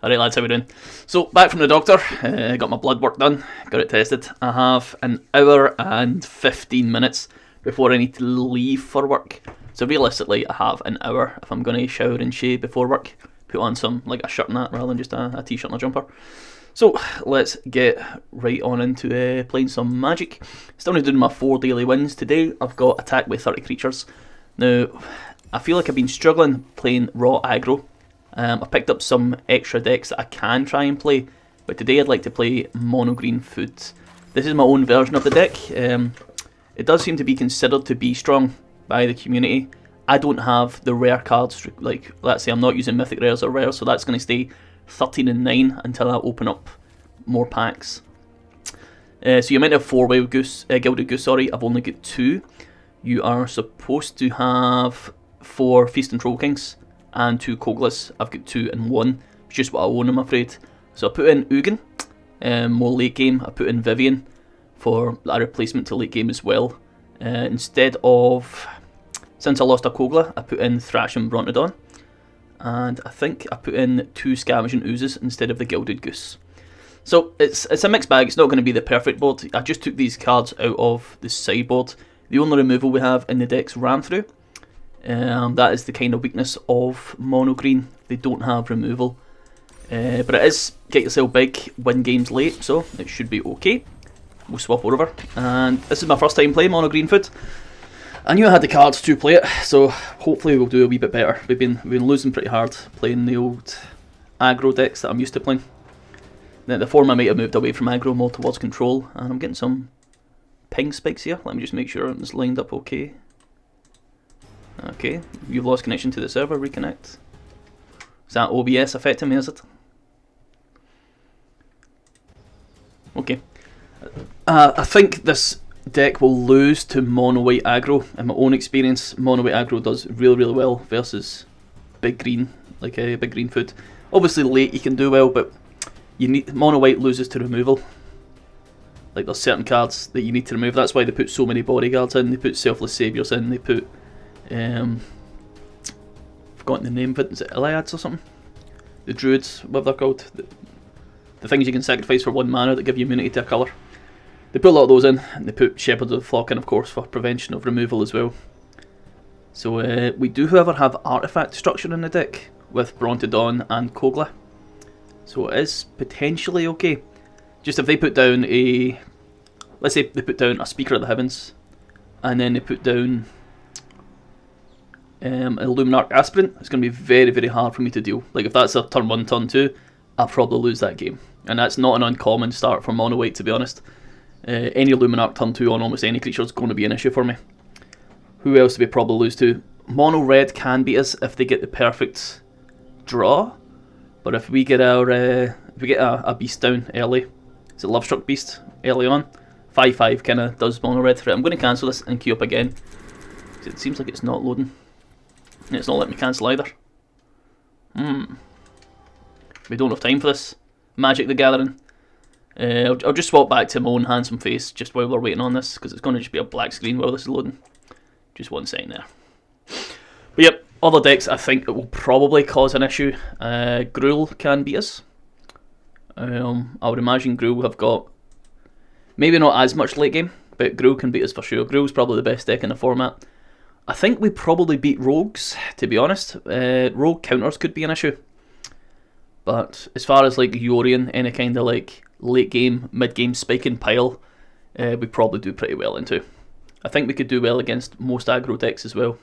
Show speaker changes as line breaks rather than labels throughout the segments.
Alright lads, how we doing? So, back from the doctor, got my blood work done, got it tested. I have an hour and 15 minutes before I need to leave for work. So realistically, I have an hour if I'm going to shower and shave before work. Put on some, like a shirt and that, rather than just a t-shirt and a jumper. So, let's get right on into playing some Magic. Still only doing my 4 daily wins. Today, I've got attack with 30 creatures. Now, I feel like I've been struggling playing raw aggro. I picked up some extra decks that I can try and play, but today I'd like to play mono green food. This is my own version of the deck. It does seem to be considered to be strong by the community. I don't have the rare cards, like let's say I'm not using mythic rares or rares, so that's going to stay 13 and 9 until I open up more packs. So you might have 4 Wild Goose, Gilded Goose, sorry, I've only got 2. You are supposed to have 4 Feast and Troll Kings and 2 Koglas. I've got 2 and 1. It's just what I own, I'm afraid. So I put in Ugin, more late game. I put in Vivian for a replacement to late game as well. Instead of, since I lost a Kogla, I put in Thrash and Brontodon. And I think I put in 2 Scavenging Oozes instead of the Gilded Goose. So it's a mixed bag. It's not going to be the perfect board. I just took these cards out of the sideboard. The only removal we have in the deck's Ram Through. That is the kind of weakness of mono green. They don't have removal. But it is get yourself big, win games late, so it should be okay. We'll swap over. And this is my first time playing mono green food. I knew I had the cards to play it, so hopefully we'll do a wee bit better. We've been losing pretty hard playing the old aggro decks that I'm used to playing. The form I might have moved away from aggro more towards control, and I'm getting some ping spikes here. Let me just make sure it's lined up okay. Okay, you've lost connection to the server, reconnect. Is that OBS affecting me, is it? Okay. I think this deck will lose to mono white aggro. In my own experience, mono white aggro does really well versus big green, like a big green food. Obviously late you can do well, but you need mono white loses to removal. Like there's certain cards that you need to remove. That's why they put so many bodyguards in. They put Selfless Saviours in. They put forgotten the name of it. Is it Iliads or something? The Druids, what they're called. The things you can sacrifice for 1 mana that give you immunity to a colour. They put a lot of those in, and they put Shepherds of the Flock in, of course, for prevention of removal as well. So we do, however, have Artifact Destruction in the deck with Brontodon and Kogla. So it is potentially okay. Just if they put down a, let's say they put down a Speaker of the Heavens, and then they put down a Luminarch Aspirant, it's going to be very hard for me to deal. Like if that's a turn 1, turn 2, I'll probably lose that game. And that's not an uncommon start for mono white, to be honest. Any Luminarch turn 2 on almost any creature is going to be an issue for me. Who else do we probably lose to? Mono red can beat us if they get the perfect draw. But if we get our a beast down early, is it Lovestruck Beast early on? 5/5 kind of does mono red threat. I'm going to cancel this and queue up again. It seems like it's not loading. And it's not letting me cancel either. We don't have time for this. Magic the Gathering. I'll just swap back to my own handsome face just while we're waiting on this, because it's going to just be a black screen while this is loading. Just 1 second there. But yep, other decks I think it will probably cause an issue. Gruul can beat us. I would imagine Gruul have got maybe not as much late game, but Gruul can beat us for sure. Gruul's probably the best deck in the format. I think we probably beat Rogues, to be honest. Rogue counters could be an issue. But as far as like Yorion, any kind of like late game, mid game spike and pile, we probably do pretty well into. I think we could do well against most aggro decks as well.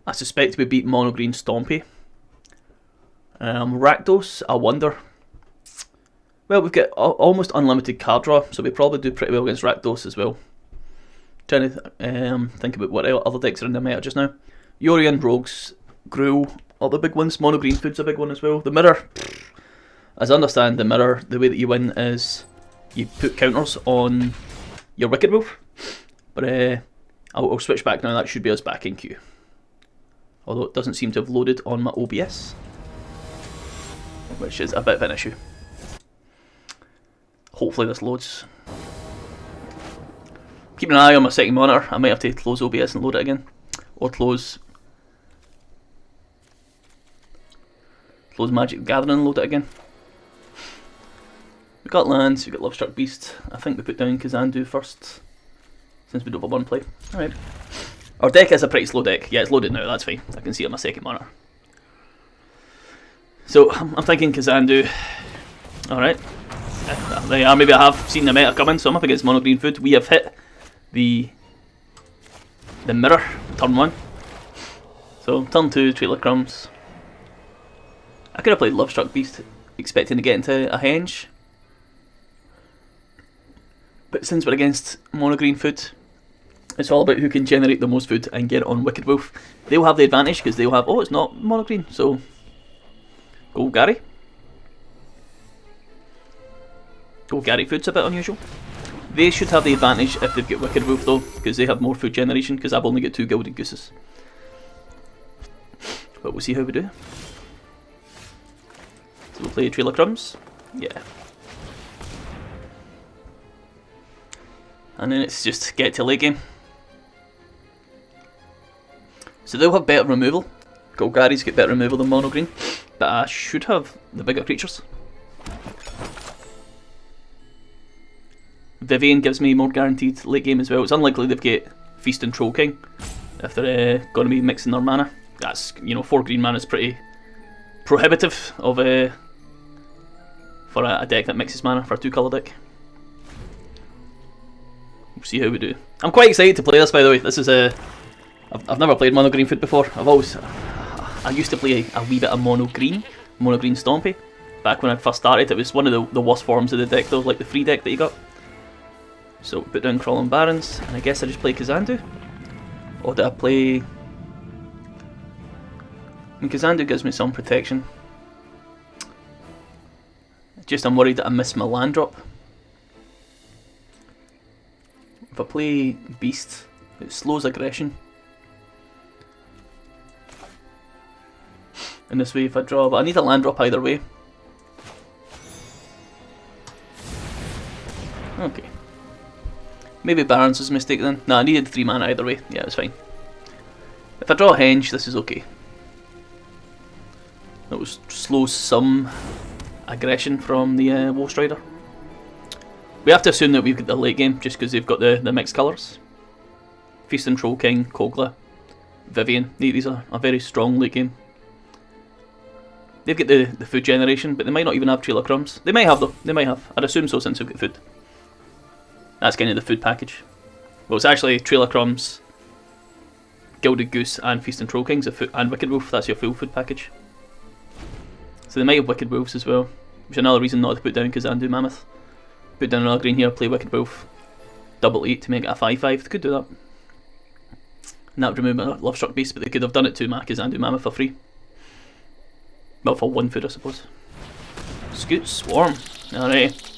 I suspect we beat mono green Stompy. Rakdos, I wonder. Well, we've got almost unlimited card draw, so we probably do pretty well against Rakdos as well. Trying to think about what other decks are in the meta just now. Yorion, Rogues, Gruul, all the big ones. Mono green food's a big one as well. The mirror, as I understand, the mirror, the way that you win is you put counters on your Wicked Wolf. But I'll switch back now. That should be us back in queue. Although it doesn't seem to have loaded on my OBS, which is a bit of an issue. Hopefully this loads. Keeping an eye on my second monitor. I might have to close OBS and load it again, or close suppose Magic the Gathering load it again. We got lands, we got Lovestruck Beast. I think we put down Kazandu first, since we don't have one play. Alright. Our deck is a pretty slow deck. Yeah, it's loaded now, that's fine. I can see it on my second monitor. So, I'm thinking Kazandu. Alright. There you are, maybe I have seen the meta coming, so I'm up against Mono Green Food. We have hit the mirror, turn 1. So, turn 2, Trailer Crumbs. I could have played Lovestruck Beast, expecting to get into a henge. But since we're against Mono Green Food, it's all about who can generate the most food and get it on Wicked Wolf. They'll have the advantage because they'll have, oh, it's not Mono Green, so go Gary. Go Gary Food's a bit unusual. They should have the advantage if they've got Wicked Wolf though, because they have more food generation, because I've only got 2 Gilded Gooses. But we'll see how we do. So we'll play Trailer Crumbs. Yeah. And then it's just get to late game. So they'll have better removal. Golgari's get better removal than Mono Green, but I should have the bigger creatures. Vivien gives me more guaranteed late game as well. It's unlikely they've got Feast and Troll King if they're going to be mixing their mana. That's, you know, 4 green mana is pretty prohibitive of for a deck that mixes mana for a 2-colour deck. We'll see how we do. I'm quite excited to play this, by the way. This is I've never played Mono Green Food before. I used to play a wee bit of Mono Green Stompy. Back when I first started, it was one of the worst forms of the deck though, like the free deck that you got. So put down Crawling Barrens, and I guess I just play Kazandu. Or did I play... I mean, Kazandu gives me some protection. Just I'm worried that I miss my land drop. If I play Beast, it slows aggression. In this way if I draw, but I need a land drop either way. Okay. Maybe Barrens was a mistake then. No, I needed 3 mana either way. Yeah, it's fine. If I draw a henge, this is okay. That will slow some aggression from the Wolf Strider. We have to assume that we've got the late game just because they've got the mixed colours. Feast and Troll King, Kogla, Vivien. These are a very strong late game. They've got the food generation, but they might not even have Trailer Crumbs. They might have though. They might have. I'd assume so since they've got food. That's kind of the food package. Well, it's actually Trailer Crumbs, Gilded Goose, and Feast and Troll Kings, and Wicked Wolf. That's your full food package. So they might have Wicked Wolves as well, which is another reason not to put down Kazandu Mammoth. Put down another green here, play Wicked Wolf, double 8 to make it a 5/5. They could do that. And that would remove my Lovestruck Beast, but they could have done it to my Kazandu Mammoth for free. Well, for 1 food, I suppose. Scoot Swarm. Alright.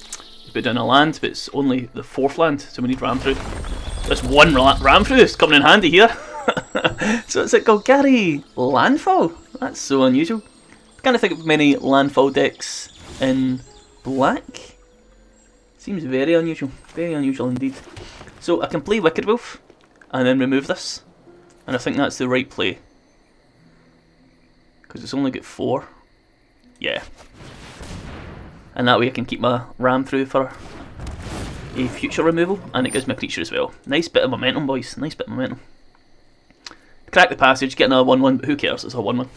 Put down a land, but it's only the 4th land, so we need Ram Through. This one Ram Through is coming in handy here. So it's a Golgari Landfall. That's so unusual. I can't think of many landfall decks in black. Seems very unusual. Very unusual indeed. So I can play Wicked Wolf and then remove this. And I think that's the right play. Because it's only got 4. Yeah. And that way I can keep my Ram Through for a future removal, and it gives me a creature as well. Nice bit of momentum, boys. Nice bit of momentum. Crack the Passage, get another 1/1, but who cares? It's a 1/1.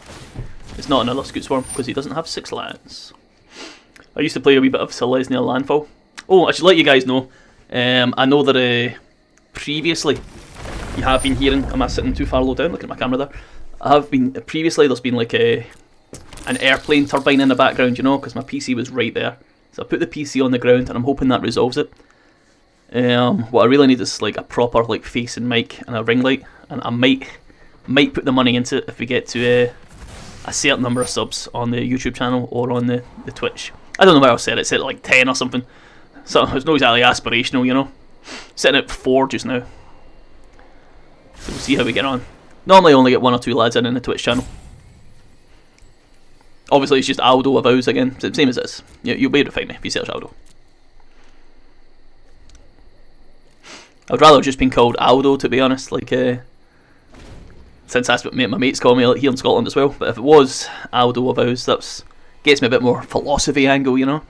It's not another Scoot Swarm because he doesn't have 6 lands. I used to play a wee bit of Selesnya Landfall. Oh, I should let you guys know. I know that previously you have been hearing. Am I sitting too far low down? Look at my camera there. I have been previously. There's been like an airplane turbine in the background, you know, because my PC was right there. So I put the PC on the ground, and I'm hoping that resolves it. What I really need is like a proper like face and mic and a ring light, and I might put the money into it if we get to a certain number of subs on the YouTube channel or on the Twitch. I don't know where I set it like 10 or something. So it's not exactly aspirational, you know. Setting it 4 just now. So we'll see how we get on. Normally I only get 1 or 2 lads in the Twitch channel. Obviously it's just Aldo Avows again, same as this. You'll be able to find me if you search Aldo. I'd rather have just been called Aldo, to be honest, like since that's what my mates call me here in Scotland as well. But if it was Aldo Avows, that's Gets me a bit more philosophy angle, you know,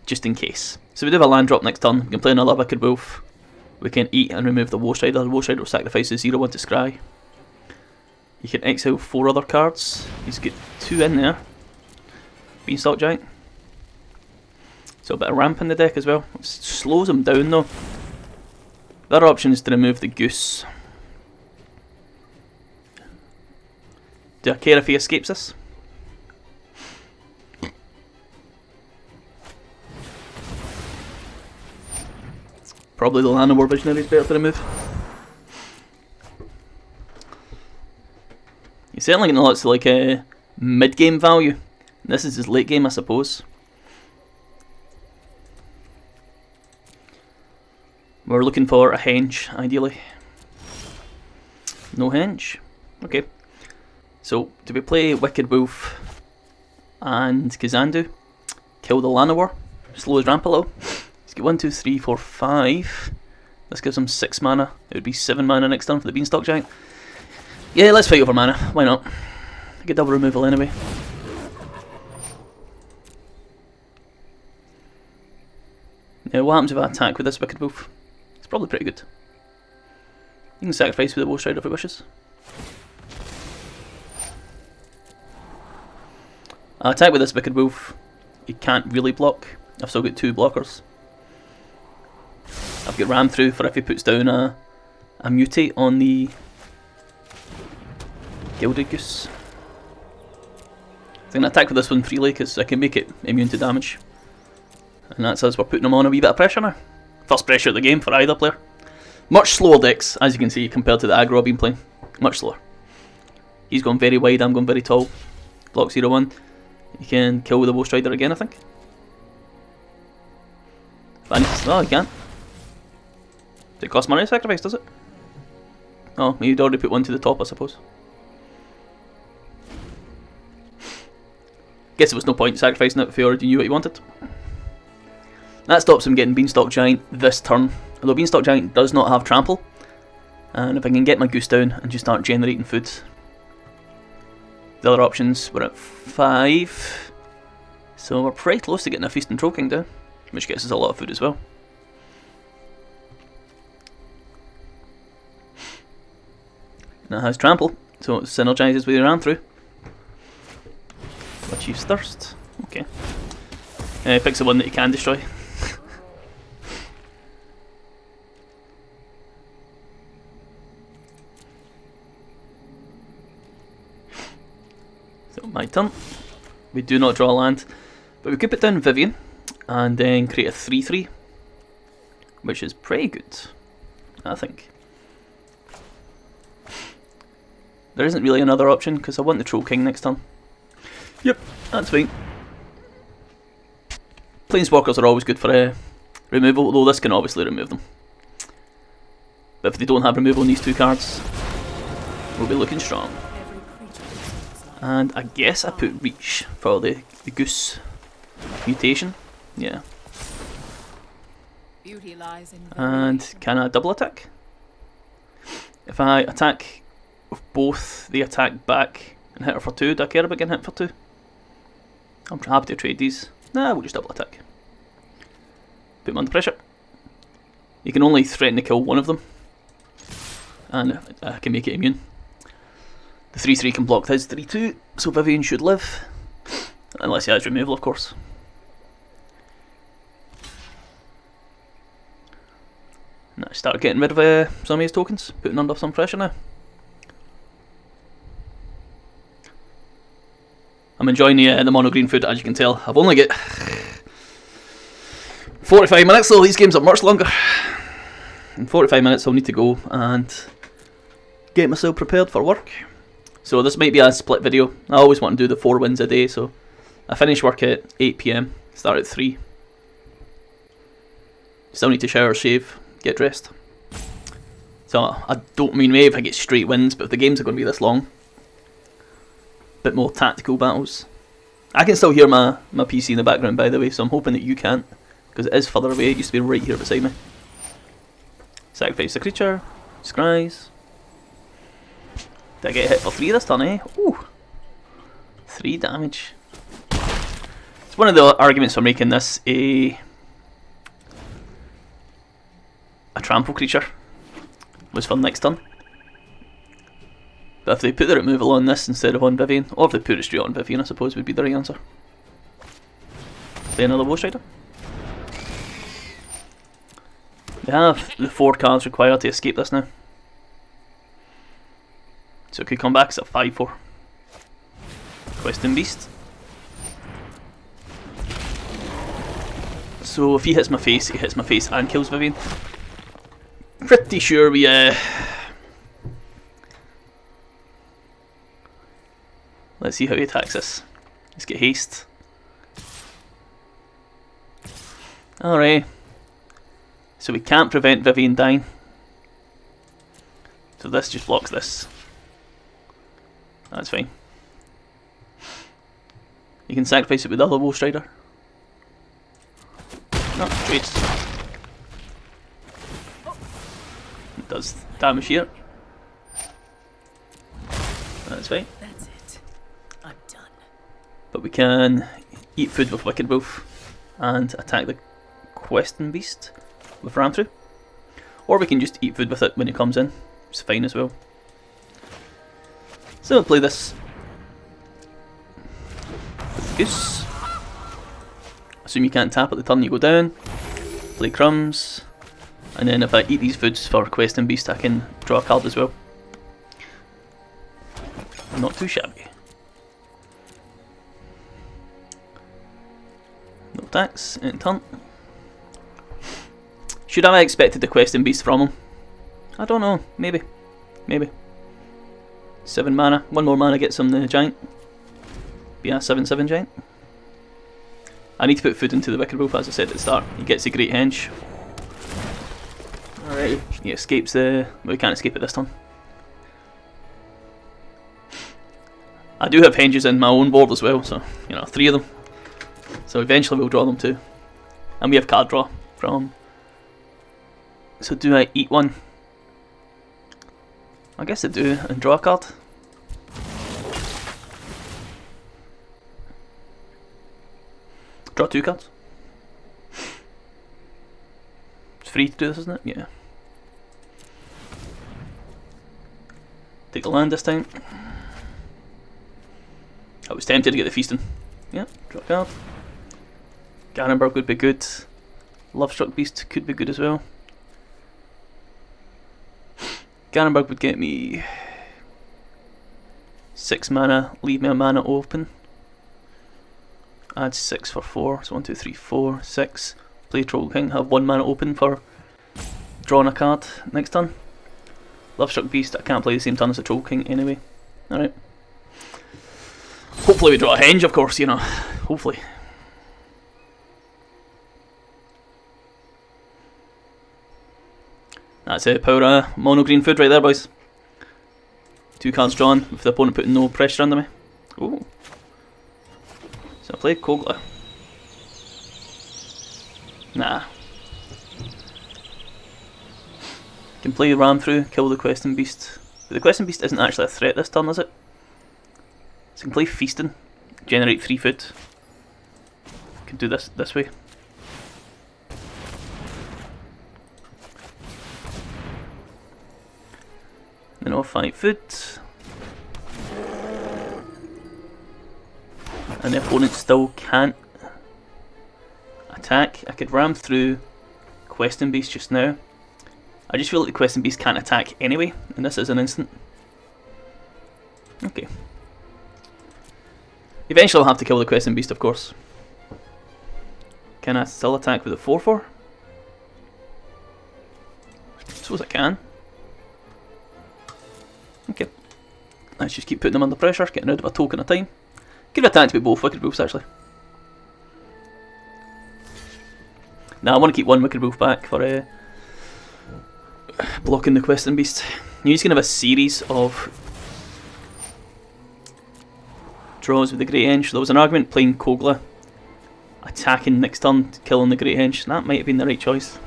just in case. So we do have a land drop next turn. We can play another Wicked Wolf. We can eat and remove the Woe Strider. The Woe Strider will sacrifice the 0/1 to scry. You can exile 4 other cards. He's got 2 in there. Beanstalk Giant. So a bit of ramp in the deck as well. It slows him down though. The other option is to remove the Goose. Do I care if he escapes this? Probably the Llanowar Visionary is better to remove. He's certainly getting lots of like mid-game value. This is his late game, I suppose. We're looking for a henge, ideally. No henge. Okay. So, do we play Wicked Wolf and Kazandu? Kill the Llanowar. Slow his ramp a little. He's got 1, 2, 3, 4, 5. This gives him 6 mana. It would be 7 mana next turn for the Beanstalk Giant. Yeah, let's fight over mana. Why not? Get double removal anyway. Now, what happens if I attack with this Wicked Wolf? It's probably pretty good. You can sacrifice with the Woe Strider if it wishes. I attack with this Wicked Wolf. He can't really block. I've still got 2 blockers. I've got Ram Through for if he puts down a mutate on the Gilded Goose. I'm going to attack with this one freely because I can make it immune to damage. And that's us, we're putting him on a wee bit of pressure now. First pressure of the game for either player. Much slower decks, as you can see, compared to the aggro I've been playing. Much slower. He's gone very wide, I'm going very tall. Block 0/1. You can kill with the Woe Strider again, I think. No, you can't. Does it cost money to sacrifice, does it? Oh, you'd already put 1 to the top, I suppose. Guess there was no point sacrificing it if you already knew what you wanted. That stops him getting Beanstalk Giant this turn. Although Beanstalk Giant does not have trample. And if I can get my Goose down and just start generating food. The other options were at 5. So we're pretty close to getting a Feast and Troll King down. Which gets us a lot of food as well. And it has trample, so it synergizes with your Ram Through. Achieves Thirst. Okay. Picks the one that you can destroy. So my turn. We do not draw land, but we could put down Vivian and then create a 3/3, which is pretty good, I think. There isn't really another option because I want the Troll King next turn. Yep, that's fine. Planeswalkers are always good for removal, although this can obviously remove them. But if they don't have removal in these 2 cards, we'll be looking strong. And I guess I put Reach for the Goose mutation. Yeah. And can I double attack? If I attack with both the attack back and hit her for 2, do I care about getting hit for 2? I'm happy to trade these. Nah, we'll just double attack. Put him under pressure. You can only threaten to kill one of them. And I can make it immune. The 3/3 can block his 3/2, so Vivian should live. Unless he has removal, of course. Now start getting rid of some of his tokens, putting under some pressure now. I'm enjoying the mono green food, as you can tell. I've only got 45 minutes, though these games are much longer. In 45 minutes I'll need to go and get myself prepared for work. So this might be a split video. I always want to do the 4 wins a day, so I finish work at 8 PM, start at 3. Still need to shower, shave, get dressed. So I don't mean maybe if I get straight wins, but if the games are going to be this long, bit more tactical battles. I can still hear my PC in the background, by the way, so I'm hoping that you can't, because it is further away. It used to be right here beside me. Sacrifice the creature, scries. Did I get hit for 3 this turn, eh? Ooh. 3 damage. It's one of the arguments for making this a trample creature was for next turn. But if they put their removal on this instead of on Vivien, or if they put it straight on Vivien, I suppose would be the right answer. Play another Woe Rider. They have the 4 cards required to escape this now. So it could come back as a 5/4. Questing Beast. So if he hits my face, he hits my face and kills Vivien. Pretty sure we let's see how he attacks us. Let's get haste. Alright. So we can't prevent Vivien dying. So this just blocks this. That's fine. You can sacrifice it with the other Woe Rider. No, trades. It does damage here. That's fine.
That's it. I'm done.
But we can eat food with Wicked Wolf and attack the Questing Beast with Ram Through. Or we can just eat food with it when it comes in. It's fine as well. So we'll play this with Goose. Assume you can't tap at the turn you go down. Play Crumbs. And then if I eat these foods for Questing Beast, I can draw a card as well. Not too shabby. No attacks, in turn. Should I have expected the Questing Beast from him? I don't know, maybe. Maybe. 7 mana, 1 more mana gets him the Giant. Be a 7/7 Giant. I need to put food into the Wicked Wolf as I said at the start. He gets a Great Henge. Alright, he escapes the... well, he can't escape it this turn. I do have Henges in my own board as well, so, you know, 3 of them. So eventually we'll draw them too. And we have card draw from... So do I eat one? I guess I do, and draw a card. Draw 2 cards. It's free to do this, isn't it? Yeah. Take the land this time. I was tempted to get the Feasting. Yeah, draw a card. Garenberg would be good. Lovestruck Beast could be good as well. Garenberg would get me 6 mana, leave me a mana open. Add 6 for 4, so 1, 2, 3, 4, 6. Play Troll King, have 1 mana open for drawing a card next turn. Lovestruck Beast, I can't play the same turn as the Troll King anyway. Alright. Hopefully we draw a Henge, of course, you know. Hopefully. That's it, power mono green food right there, boys. 2 cards drawn, with the opponent putting no pressure under me. Ooh. So I play Kogla. Nah. Can play Ram Through, kill the Questing Beast. But the Questing Beast isn't actually a threat this turn, is it? So I can play Feasting, generate 3 food. Can do this way. Then I'll fight food. And the opponent still can't attack. I could Ram Through Questing Beast just now. I just feel like the Questing Beast can't attack anyway, and this is an instant. Okay. Eventually I'll have to kill the Questing Beast, of course. Can I still attack with a 4/4? Suppose I can. Okay. Let's just keep putting them under pressure, getting rid of a token at a time. Could have attacked with both Wicked Wolves actually. Now I want to keep 1 Wicked Wolf back for blocking the Questing Beast. He's going to have a series of draws with the Great Henge. There was an argument playing Kogla, attacking next turn, killing the Great Henge. That might have been the right choice.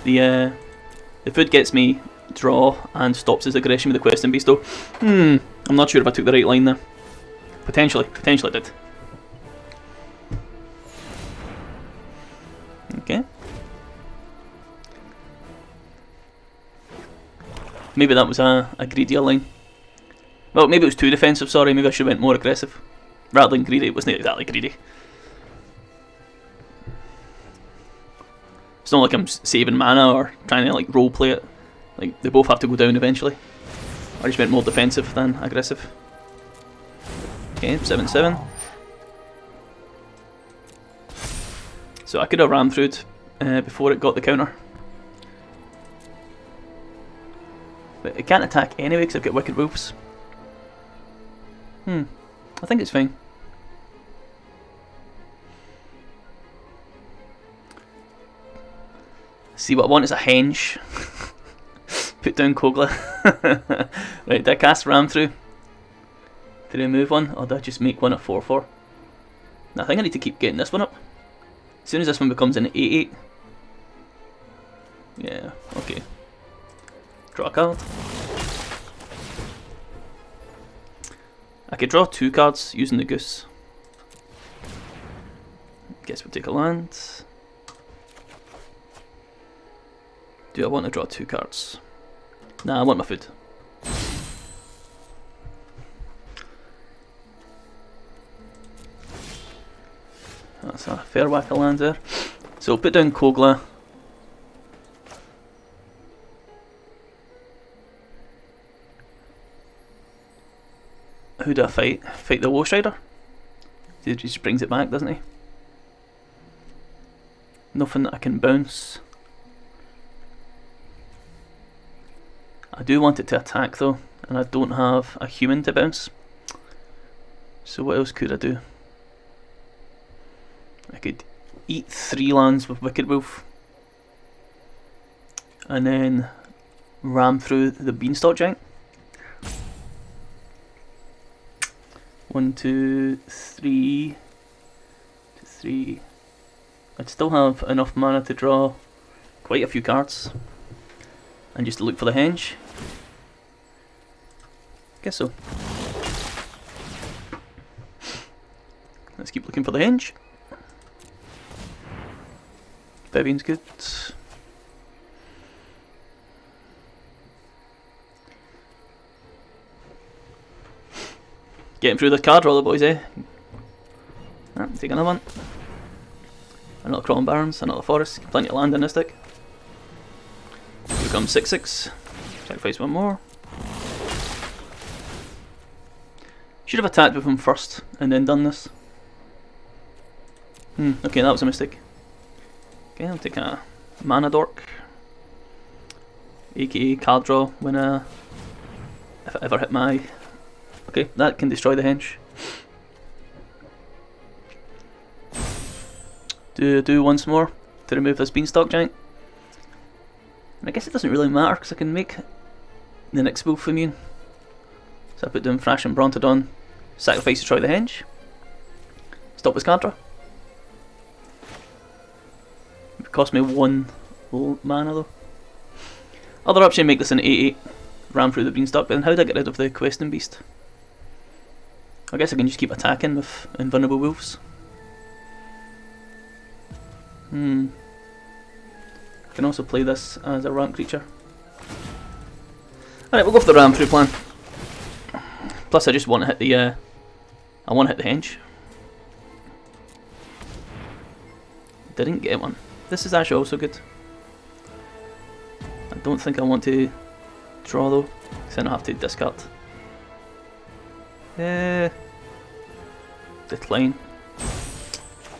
The food gets me draw and stops his aggression with the Questing Beast though. I'm not sure if I took the right line there. Potentially did. Maybe that was a greedier line. Well, maybe it was too defensive, sorry. Maybe I should have went more aggressive. Rather than greedy, it wasn't exactly greedy. It's not like I'm saving mana or trying to like roleplay it. Like, they both have to go down eventually. I just went more defensive than aggressive. Okay, 7-7. So I could have ran through it before it got the counter. But it can't attack anyway because I've got Wicked Wolves. I think it's fine. See, what I want is a henge. Put down Kogla. Right, did I cast Ram through? Did I move one? Or did I just make one a 4-4? I think I need to keep getting this one up. As soon as this one becomes an 8-8. Yeah, okay. Draw a card. I could draw 2 cards using the goose. Guess we'll take a land. Do I want to draw 2 cards? Nah, I want my food. That's a fair whack of land there. So we'll put down Kogla. Who do I fight? Fight the Woe Strider? He just brings it back, doesn't he? Nothing that I can bounce. I do want it to attack though, and I don't have a human to bounce. So what else could I do? I could eat 3 lands with Wicked Wolf, and then ram through the Beanstalk Giant. 1, 2, 3. 3. I'd still have enough mana to draw quite a few cards, and just to look for the henge. Guess so. Let's keep looking for the henge. Vivian's good. Getting through the card roller, boys, eh? Take another one. Another Crawling Barrens, another Forest. Plenty of land in this deck. Become 6-6. Sacrifice one more. Should have attacked with him first and then done this. Okay, that was a mistake. Okay, I'll take a Mana Dork, aka card draw when if I ever hit my... Okay, that can destroy the henge. Do once more to remove this Beanstalk Giant. And I guess it doesn't really matter because I can make the next wolf immune. So I put down Thrash and Brontodon, sacrifice destroy the henge. Stop this card draw. It cost me 1 mana though. Other option, make this an 8-8. Ram through the Beanstalk, but then how do I get rid of the Questing Beast? I guess I can just keep attacking with Invulnerable Wolves. I can also play this as a ramp creature. Alright, we'll go for the ram through plan. Plus I just want to hit the I want to hit the henge. Didn't get one. This is actually also good. I don't think I want to draw though, because then I have to discard. Decline.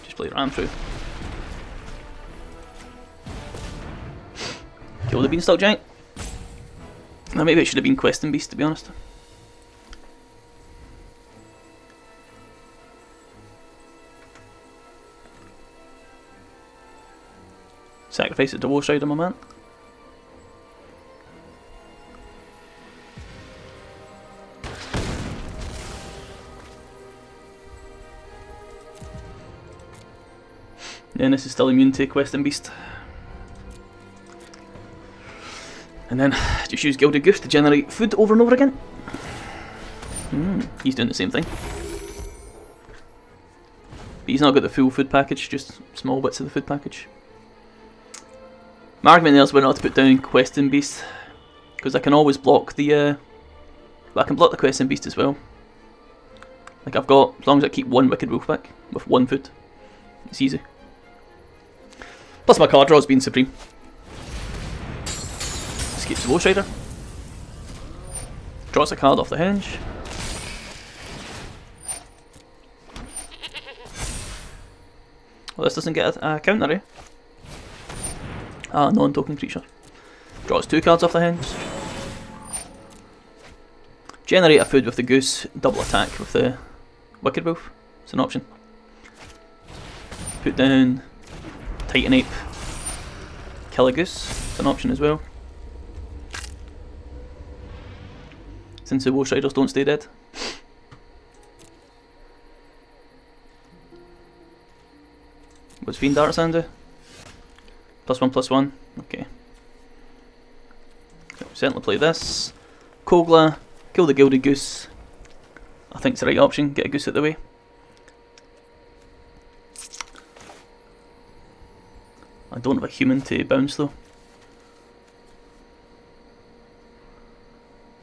Just play ram through. Kill the Beanstalk Giant. Now maybe it should have been Questing Beast, to be honest. Sacrifice it to Woe Strider, my man. Then this is still immune to Questing Beast. And then just use Gilded Goose to generate food over and over again. He's doing the same thing. But he's not got the full food package, just small bits of the food package. My argument there is we're not to put down Questing Beast, because because I can always block the. I can block the Questing Beast as well. Like I've got, as long as I keep one Wicked Wolf back with 1 food, it's easy. Plus my card draw's been supreme. Escapes the Low Strider. Draws a card off the hinge. Well, this doesn't get a counter, eh? Ah, non-token creature. Draws 2 cards off the hinge. Generate a food with the goose, double attack with the Wicked Wolf. It's an option. Put down Titanape, kill a goose. It's an option as well. Since the Woe Riders don't stay dead. What's Fiend Artisan do? +1/+1. Okay. Certainly play this. Kogla, kill the Gilded Goose. I think it's the right option, get a goose out the way. I don't have a human to bounce though.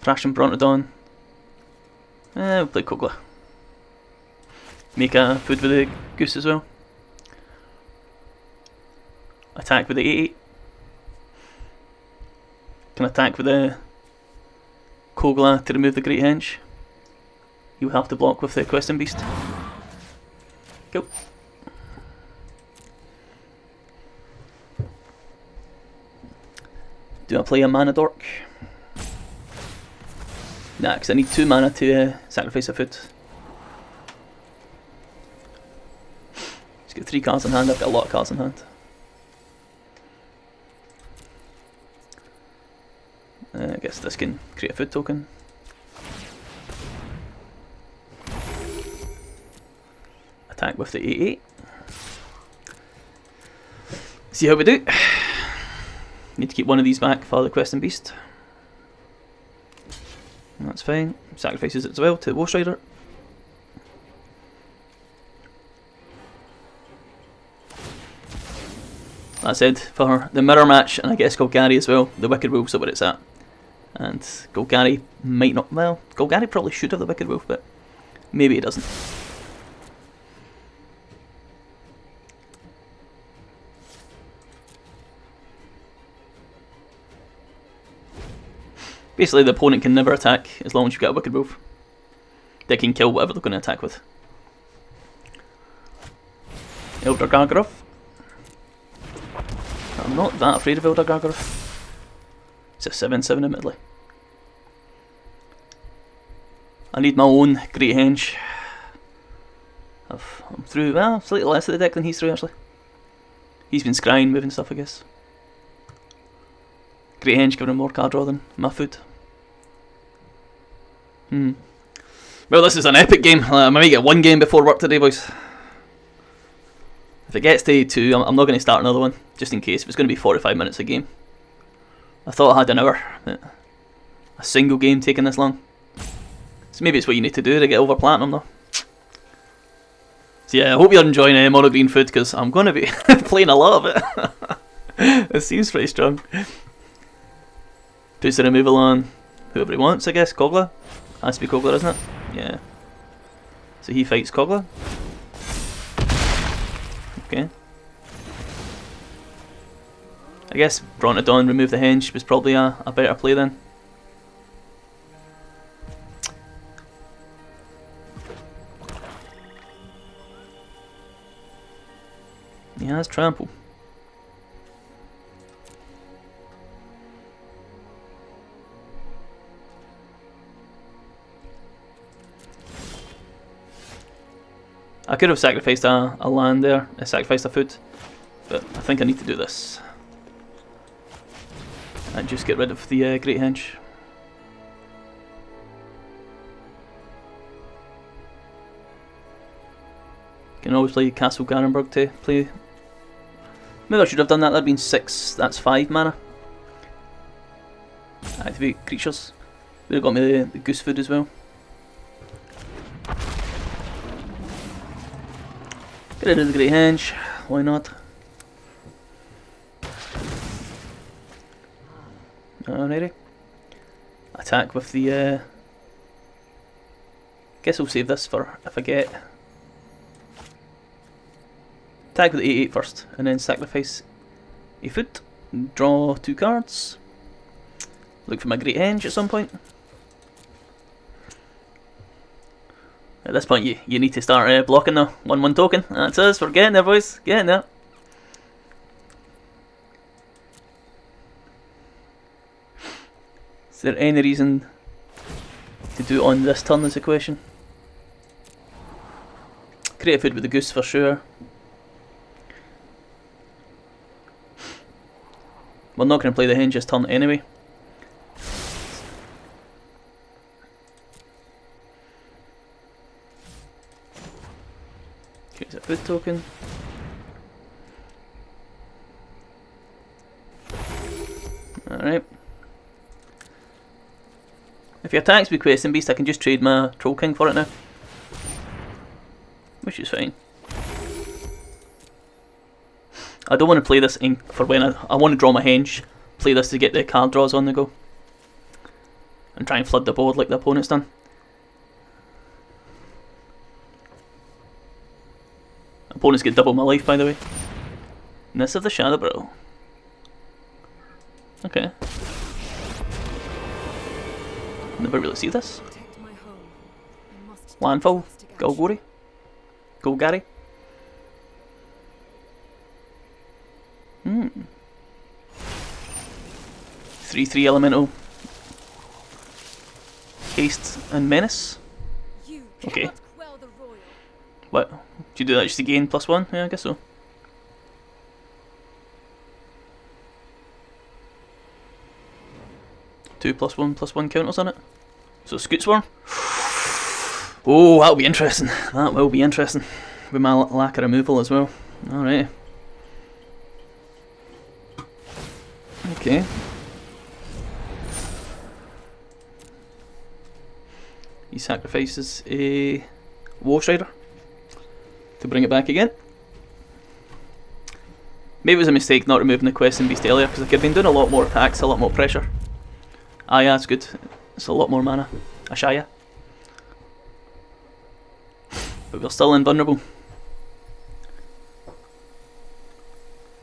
Thrashing Brontodon. We'll play Kogla. Make a food with the goose as well. Attack with the 8/8. Can attack with the Kogla to remove the Great Henge. You have to block with the Questing Beast. Go. Do I play a Mana Dork? Nah, because I need 2 mana to sacrifice a food. He's got 3 cards in hand, I've got a lot of cards in hand. I guess this can create a food token. Attack with the 8/8. See how we do. Need to keep one of these back for the Questing Beast. That's fine. Sacrifices it as well to the Woe Strider. That said, for the mirror match, and I guess Golgari as well, the Wicked Wolves are where it's at. And Golgari might not, well, Golgari probably should have the Wicked Wolf, but maybe he doesn't. Basically the opponent can never attack as long as you've got a Wicked Wolf. They can kill whatever they're going to attack with. Elder Gargaroth. I'm not that afraid of Elder Gargaroth. It's a 7/7 admittedly. I need my own Great Henge. I'm through, well, slightly less of the deck than he's through actually. He's been scrying, moving stuff I guess. Great Henge giving him more card draw than my food. Well, this is an epic game. I might get 1 game before work today, boys. If it gets to 2, I'm not going to start another one, just in case. If it's going to be 45 minutes a game. I thought I had an hour. But a single game taking this long. So maybe it's what you need to do to get over Platinum though. So yeah, I hope you're enjoying Mono Green Food, because I'm going to be playing a lot of it. It seems pretty strong. Puts the removal on whoever he wants, I guess. Kogla? Has to be Kogla, isn't it? Yeah. So he fights Kogla. Okay. I guess Brontodon, remove the henge was probably a better play then. He has trample. I could have sacrificed a land there, sacrificed a food, but I think I need to do this. And just get rid of the Great Henge. Can always play Castle Garenberg to play. Maybe I should have done that, that'd been 6, that's 5 mana. Activate creatures. Would have got me the goose food as well. Get rid of the Great Henge, why not? Alrighty. attack with the... Guess I'll save this for if I get... Attack with the 8-8 first, and then sacrifice a foot. Draw 2 cards. Look for my Great Henge at some point. At this point you need to start blocking the 1/1 token. That's us, we're getting there boys, getting there. Is there any reason to do it on this turn is the question. Create a food with the goose for sure. We're not going to play the henge this turn anyway. Create a food token. Alright. If he attacks with Questing Beast, I can just trade my Troll King for it now. Which is fine. I don't want to play this for when I want to draw my henge. Play this to get the card draws on the go. And try and flood the board like the opponent's done. Opponents get double my life, by the way. Nissa of the Shadowbrow. Okay. Never really see this. Landfall. Golgari. Golgari. 3/3 elemental. Haste and menace. Okay. What? Do you do that just to gain +1? Yeah, I guess so. Two +1/+1 counters on it. So Scoot Swarm. Oh, that'll be interesting. That will be interesting. With my lack of removal as well. Alright. Okay. He sacrifices a Warstrider to bring it back again. Maybe it was a mistake not removing the Questing Beast earlier, because I could have been doing a lot more attacks, a lot more pressure. Ah yeah, that's good. It's a lot more mana. Ashaya. But we're still invulnerable.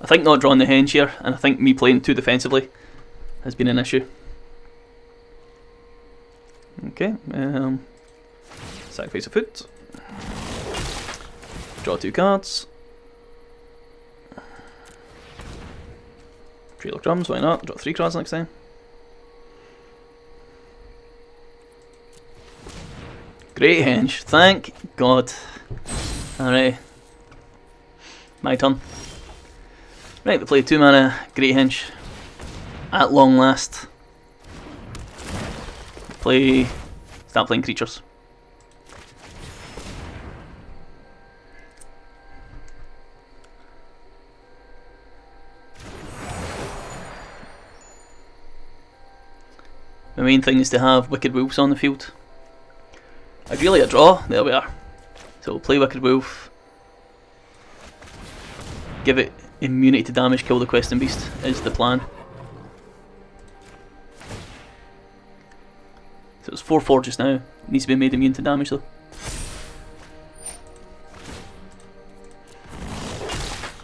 I think not drawing the henge here, and I think me playing too defensively has been an issue. Okay, sacrifice a foot. Draw 2 cards. Trail of Drums, why not? Draw 3 cards next time. Great henge, thank God. Alright. My turn. Right, we play 2 mana Great Henge. At long last. Start playing creatures. The main thing is to have Wicked Wolves on the field. Ideally a draw, there we are. So we'll play Wicked Wolf. Give it immunity to damage, kill the Questing Beast is the plan. So it's 4/4 just now. Needs to be made immune to damage though.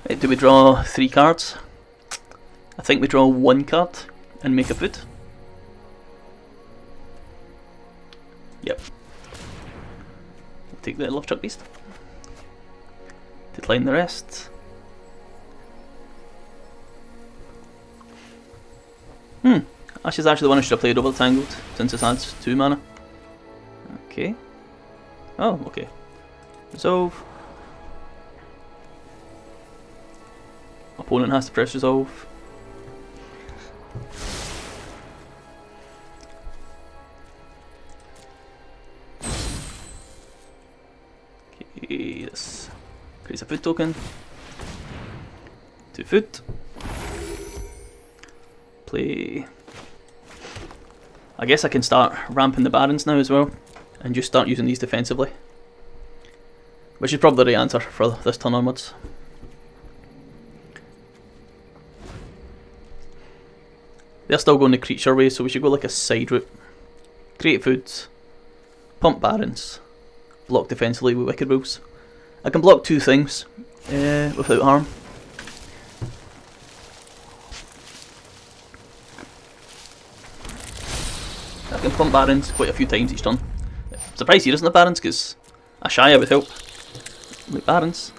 Right, do we draw 3 cards? I think we draw 1 card and make a foot. Yep. We'll take the Lovetruck Beast. Decline the rest. Ash is actually the one I should have played over the Tangled, since it adds 2 mana. Okay. Oh, okay. Resolve. Opponent has to press resolve. Okay, this creates a foot token. 2 foot. Play. I guess I can start ramping the Barons now as well, and just start using these defensively. Which is probably the answer for this turn onwards. They're still going the creature way, so we should go like a side route. create foods, pump barons, block defensively with wicked wolves. I can block 2 things without harm. I can pump barons quite a few times each turn. Surprised he doesn't have barons because Ashaya would help. Like barons.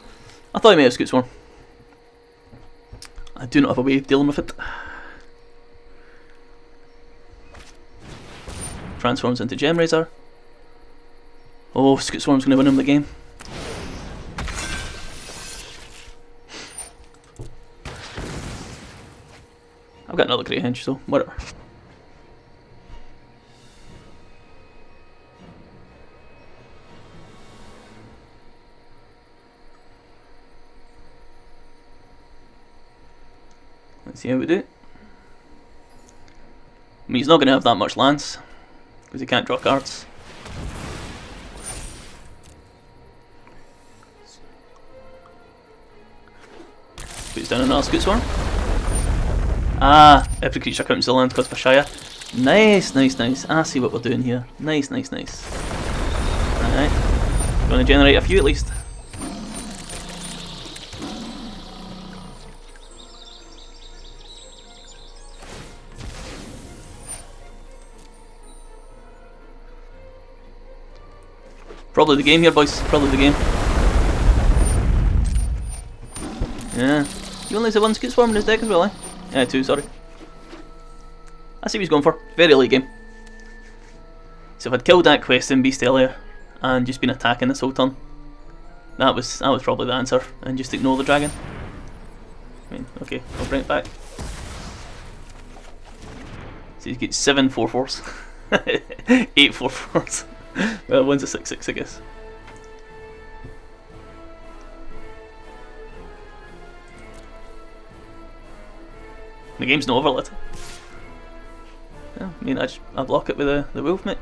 I thought he may have Scootsworm. I do not have a way of dealing with it. Transforms into Gem Razor. Oh, Scootsworm's going to win him the game. I've got another Great Henge, so whatever. Let's see how we do. I mean, he's not going to have that much lands because he can't draw cards. Puts down another Scootsworm. Ah, every creature counts the land because of Ashaya. Nice, nice, nice. I see what we're doing here. Nice, nice, nice. Alright. Going to generate a few at least. Probably the game here, boys. Probably the game. Yeah. He only has a 1 Scootsworm in his deck as well, eh? Yeah, 2, sorry. I see what he's going for. Very late game. So if I'd killed that Questing Beast earlier and just been attacking this whole turn, that was probably the answer, and just ignore the dragon. I mean, okay, I'll bring it back. So you get 7 4/4s. 8 4/4s. Well, one's a 6/6, I guess. The game's not over, lit. Yeah, I mean, I block it with the wolf, mate.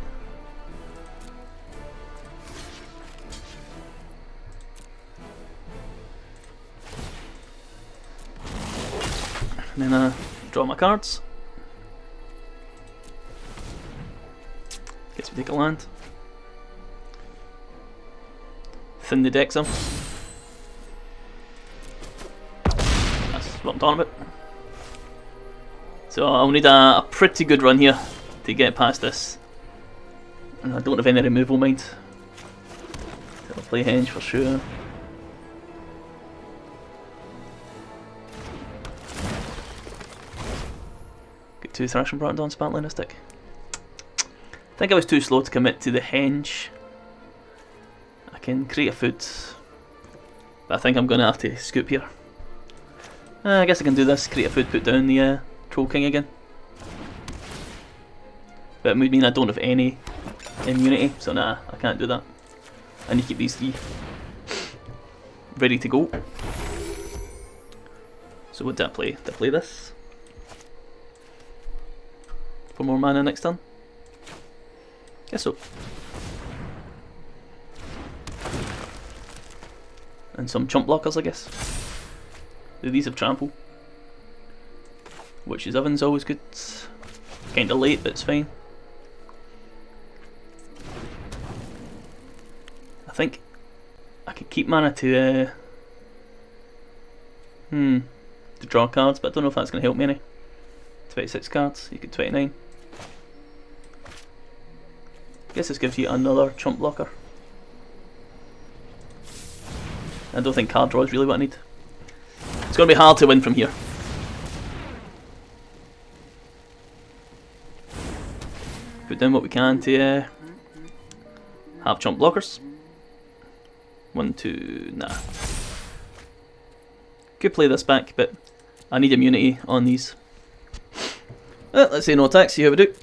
And then I draw my cards. Guess we take a land. Thin the deck some. That's what I'm talking about. So I'll need a pretty good run here to get past this. And I don't have any removal mind. So I'll play Henge for sure. Get 2 Thrashing Brotendon Spatling a stick. I think I was too slow to commit to the Henge. I can create a food, but I think I'm going to have to scoop here. I guess I can do this, create a food, put down the Troll King again. But it would mean I don't have any immunity, so nah, I can't do that. I need to keep these 3 ready to go. So what did I play? Did I play this? For more mana next turn? Guess so. And some chump blockers, I guess. Do these have trample? Witch's Oven's always good. Kinda late, but it's fine. I think I could keep mana to draw cards, but I don't know if that's going to help me any. 26 cards, you get 29. Guess this gives you another chump blocker. I don't think card draw is really what I need. It's going to be hard to win from here. Put down what we can to have chump blockers. 1, 2, nah. Could play this back, but I need immunity on these. Let's say no attacks, see how we do.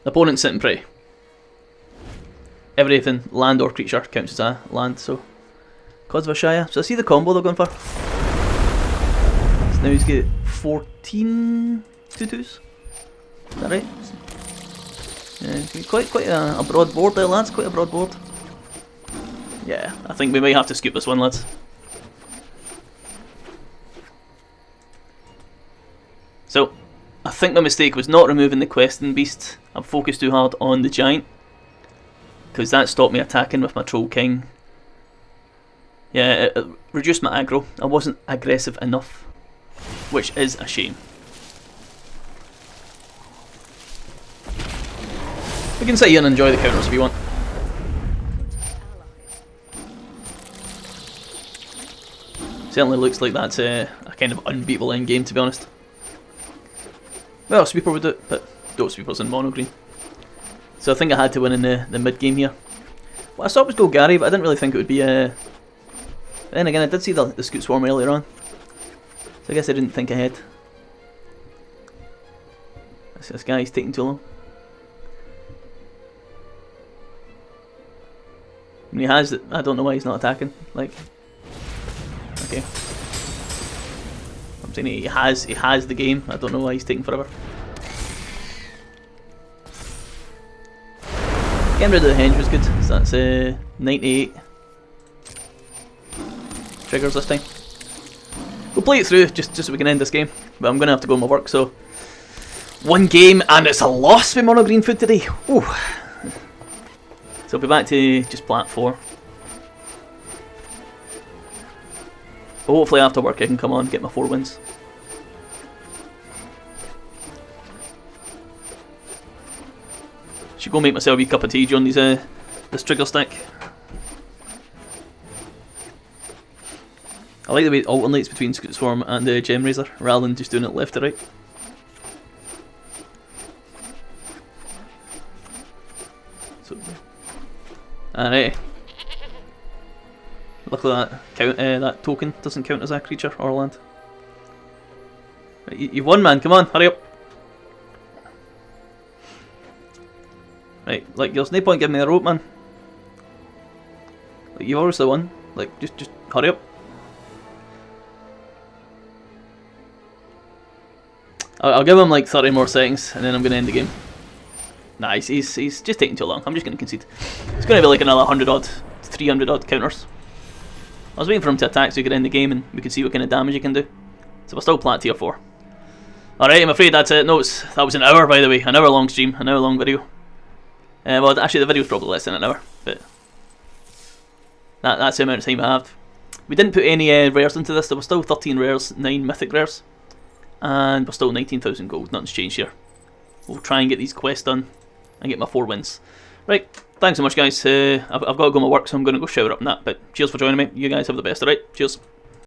Opponent sit and pray. Everything, land or creature, counts as a land, so. Cause of Ashaya. So I see the combo they're going for. So now he's got 14 2/2s. Is that right? Yeah, quite a broad board there, lads. Quite a broad board. Yeah, I think we might have to scoop this one, lads. So, I think my mistake was not removing the questing beast. I focused too hard on the giant, because that stopped me attacking with my Troll King. Yeah, it reduced my aggro. I wasn't aggressive enough, which is a shame. We can sit here and enjoy the counters if you want. Certainly looks like that's a kind of unbeatable end game, to be honest. Well, Sweeper would do it, but no Sweeper's in mono green. So I think I had to win in the mid game here. What I thought was Golgari, but I didn't really think it would be then again, I did see the Scute Swarm earlier on, so I guess I didn't think ahead. This guy's taking too long. And he has it. I don't know why he's not attacking. Like, okay. I'm saying he has the game. I don't know why he's taking forever. Getting rid of the henge was good. So that's 98 triggers this time. We'll play it through just so we can end this game. But I'm gonna have to go on my work. So one game and it's a loss with mono green food today. Ooh. So I'll be back to just plat 4. But hopefully after work I can come on and get my 4 wins. Should go make myself a wee cup of tea on this trigger stack. I like the way it alternates between Scute Swarm and Gem Razor rather than just doing it left to right. So, alright. Luckily that token doesn't count as a creature or land. Right, you've won, man. Come on, hurry up. Right, like there's no point giving me a rope, man. Like you've obviously won. Like just hurry up. I'll give him like 30 more seconds and then I'm gonna end the game. Nah, he's just taking too long. I'm just gonna concede. It's gonna be like another 100 odd, 300 odd counters. I was waiting for him to attack so he could end the game and we could see what kind of damage he can do. So we're still plat tier 4. Alright, I'm afraid that's it. No, that was an hour, by the way. An hour long stream, an hour long video. Well, actually the video's probably less than an hour, but that's the amount of time I have. We didn't put any rares into this. There were still 13 rares, 9 mythic rares, and we're still 19,000 gold. Nothing's changed here. We'll try and get these quests done and get my 4 wins. Right, thanks so much guys. I've got to go to my work, so I'm going to go shower up and that, but cheers for joining me. You guys have the best, alright? Cheers.